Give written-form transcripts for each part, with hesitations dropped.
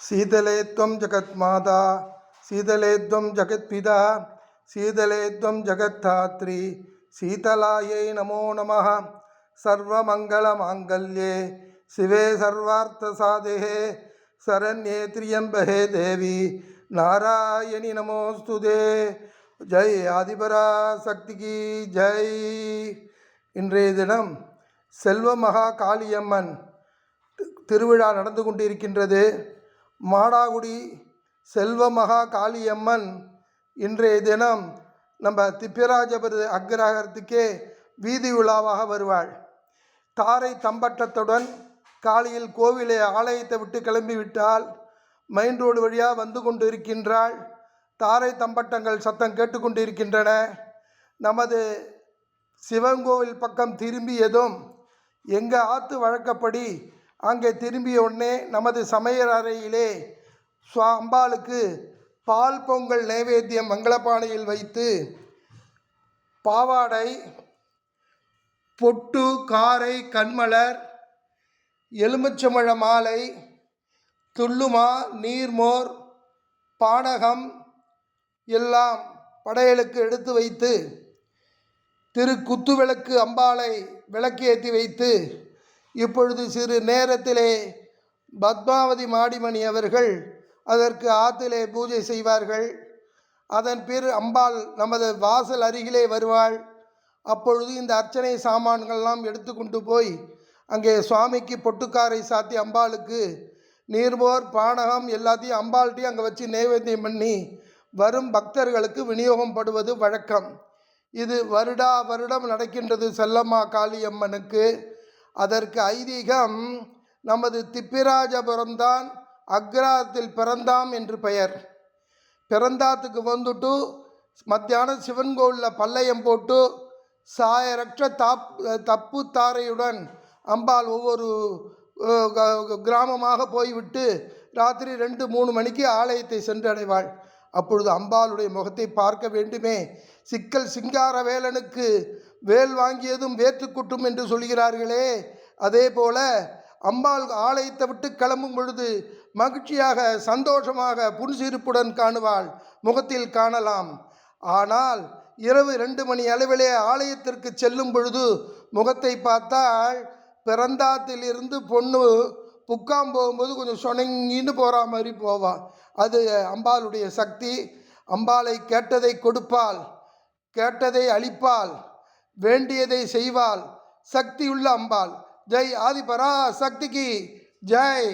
शीतले त्वं जगन्माता शीतले त्वं जगत्पिता शीतले त्वं जगद्धात्री शीतलायै नमो नमः। सर्वमङ्गलमाङ्गल्ये शिवे सर्वार्थसाधके शरण्ये त्र्यम्बके देवी नारायणि नमोस्तुते। ஜெய் ஆதிபராசக்திக்கு ஜெய். இன்றைய தினம் செல்வ மகா காளியம்மன் திருவிழா நடந்து கொண்டிருக்கின்றது. மாடாகுடி செல்வ மகா காளியம்மன் இன்றைய தினம் நம்ம திப்பிராஜபுர அக்ரஹாரத்துக்கே வீதி உலாவாக வருவாள். தாரை தம்பட்டத்துடன் காலையில் கோவிலை ஆலயத்தை விட்டு கிளம்பிவிட்டால் மெயின் ரோடு வழியாக வந்து கொண்டு இருக்கின்றாள். தாரை தம்பட்டங்கள் சத்தம் கேட்டுக்கொண்டிருக்கின்றன. நமது சிவங்கோவில் பக்கம் திரும்பியதும் எங்கள் ஆற்று வழக்கப்படி அங்கே திரும்பிய உடனே நமது சமையல் அறையிலே அம்பாளுக்கு பால் பொங்கல் நைவேத்தியம் மங்களப்பானையில் வைத்து பாவாடை, பொட்டு, காரை, கண்மலர், எலுமிச்சம்பழ மாலை, துள்ளுமா, நீர்மோர், பானகம் எல்லாம் படையலுக்கு எடுத்து வைத்து திரு குத்துவிளக்கு அம்பாளை விளக்கேற்றி வைத்து இப்பொழுது சிறு நேரத்திலே பத்மாவதி மாடிமணி அவர்கள் அதற்கு ஆற்றிலே பூஜை செய்வார்கள். அதன் பிறகு அம்பாள் நமது வாசல் அருகிலே வருவாள். அப்பொழுது இந்த அர்ச்சனை சாமான்கள்லாம் எடுத்து கொண்டு போய் அங்கே சுவாமிக்கு பொட்டுக்காரை சாத்தி அம்பாளுக்கு நீர்மோர், பானகம் எல்லாத்தையும் அம்பாள்கிட்டையும் அங்கே வச்சு நைவேத்தியம் பண்ணி வரும் பக்தர்களுக்கு விநியோகம் படுவது வழக்கம். இது வருடம் நடக்கின்றது செல்லம்மா காளியம்மனுக்கு. அதற்கு ஐதீகம் நமது திப்பிராஜபுரம்தான் அக்ரஹாரத்தில் பிறந்தாம் என்று பெயர். பிறந்தாத்துக்கு வந்துட்டு மத்தியானம் சிவன் கோவிலில் பல்லயம் போட்டு சாயரற்ற தப்பு தாரையுடன் அம்பாள் ஒவ்வொரு கிராமமாக போய்விட்டு ராத்திரி 2-3 மணிக்கு ஆலயத்தை சென்றடைவாள். அப்பொழுது அம்பாளுடைய முகத்தை பார்க்க வேண்டுமே. சிக்கல் சிங்கார வேலனுக்கு வேல் வாங்கியதும் வேற்றுக்குட்டும் என்று சொல்கிறார்களே, அதே போல அம்பாள் ஆலயத்தை விட்டு கிளம்பும் பொழுது மகிழ்ச்சியாக சந்தோஷமாக புன்சிரிப்புடன் காணுவாள், முகத்தில் காணலாம். ஆனால் இரவு 2 மணி அளவிலே ஆலயத்திற்கு செல்லும் பொழுது முகத்தை பார்த்தால் பிறந்தாத்திலிருந்து பொண்ணு புக்காம் போகும்போது கொஞ்சம் சொனங்கின்னு போகிற மாதிரி போவாள். அது அம்பாளுடைய சக்தி. அம்பாளை கேட்டதை கொடுப்பாள், கேட்டதை அளிப்பாள், வேண்டியதை செய்வாள். சக்தியுள்ள அம்பாள். ஜெய் ஆதிபரா சக்திக்கு ஜெய்.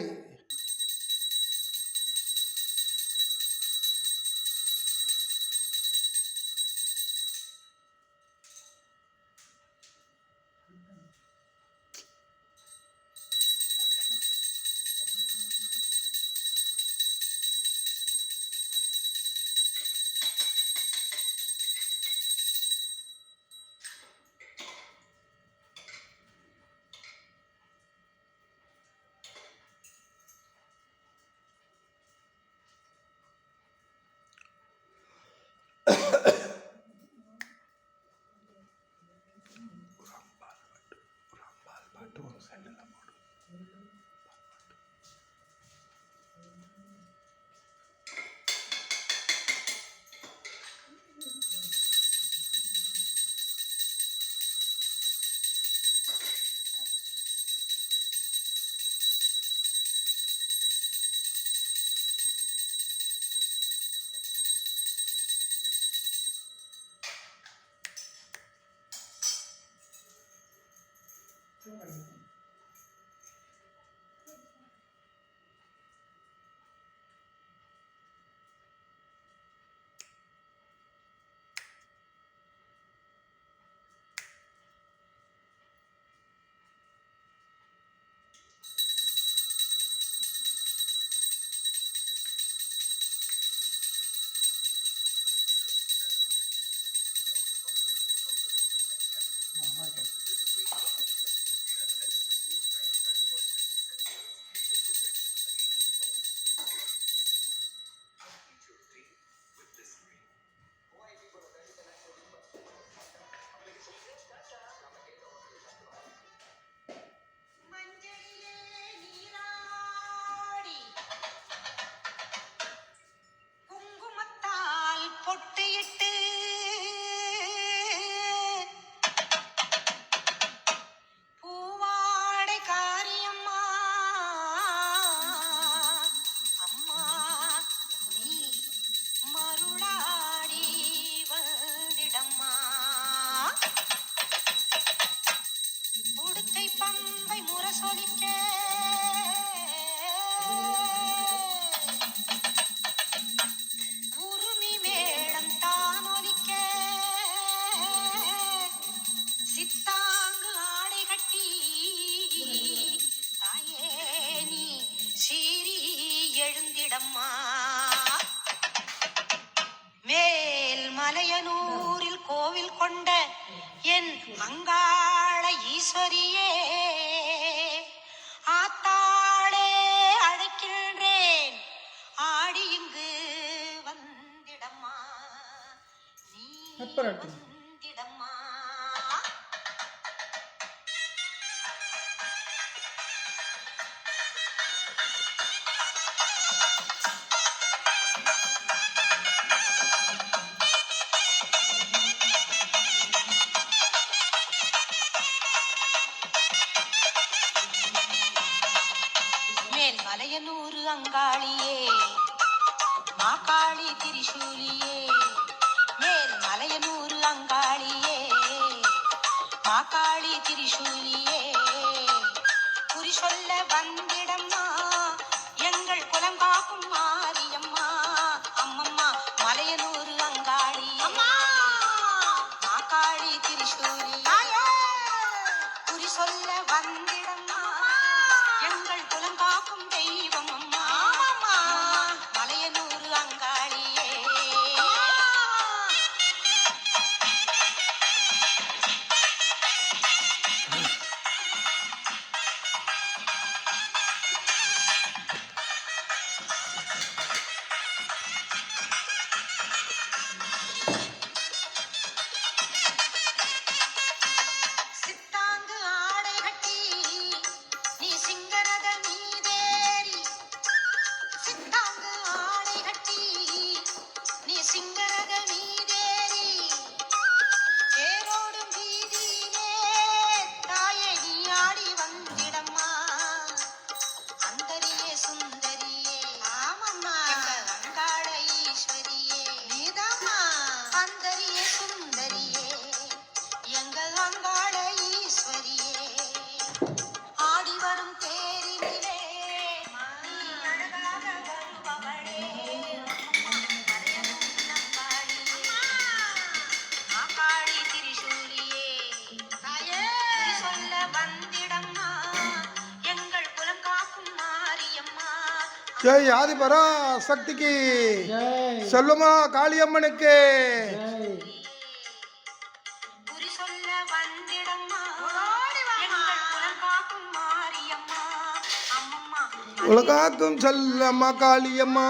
எழுந்திடம்மா. மேல் மலையனூரில் கோவில் கொண்ட என் அங்காள ஈஸ்வரியே, ஆத்தாளே அழைக்கின்றேன், ஆடி இங்கு வந்திடம்மா, நீ வந்திடம்மா. மேல் மலையனூரு அங்காளியே, மாகாளி திரிசூலியே, மேல் மலையனூரு அங்காளியே, மாகாளி திரிசூலியே, குறி சொல்ல வந்திடம்மா, எங்கள் குலம் காக்கும் மாரியம்மா, அம்மம்மா மலையனூரு அங்காளி, மாகாளி திரிசூலியே, குறி சொல்ல வந்திடம்மா, எங்கள் குலம் காக்கும் தெய்வம் அம்மா, மலையனூரு அங்காளியே. சித்தாங்கு ஆடை கட்டி நீ சிங்கரத மீதேறி, சித்தாங்கு ஆடை கட்டி நீ சிங்கரத மீதேறி, தேரோடும் வீதியிலே தாயே நீ ஆடி வந்திடம்மா, அந்தரியே சுந்தரியே, ஆமம்மா அங்காள ஈஸ்வரியே, நீதாம்மா அந்தரியே சுந்தரியே, எங்கள் அங்காள ஈஸ்வரியே, ஆடி வரும் தேரினிலே நீ அழகாக வருபவளே, மலையனூர் அங்காளியே, மாகாளி திரிசூலியே, குறி சொல்ல வந்திடம்மா, எங்கள் குலம் காக்கும் மாரியம்மா, ஜெய் ஆதிபரா சக்திக்கு, சொல்லுமா காளியம்மனுக்கு. குறி சொல்ல வந்திடம்மா, எங்கள் குலம் காக்கும் மாரியம்மா, அம்மம்மா உலகாக்கும் செல்லம்மா காளியம்மா.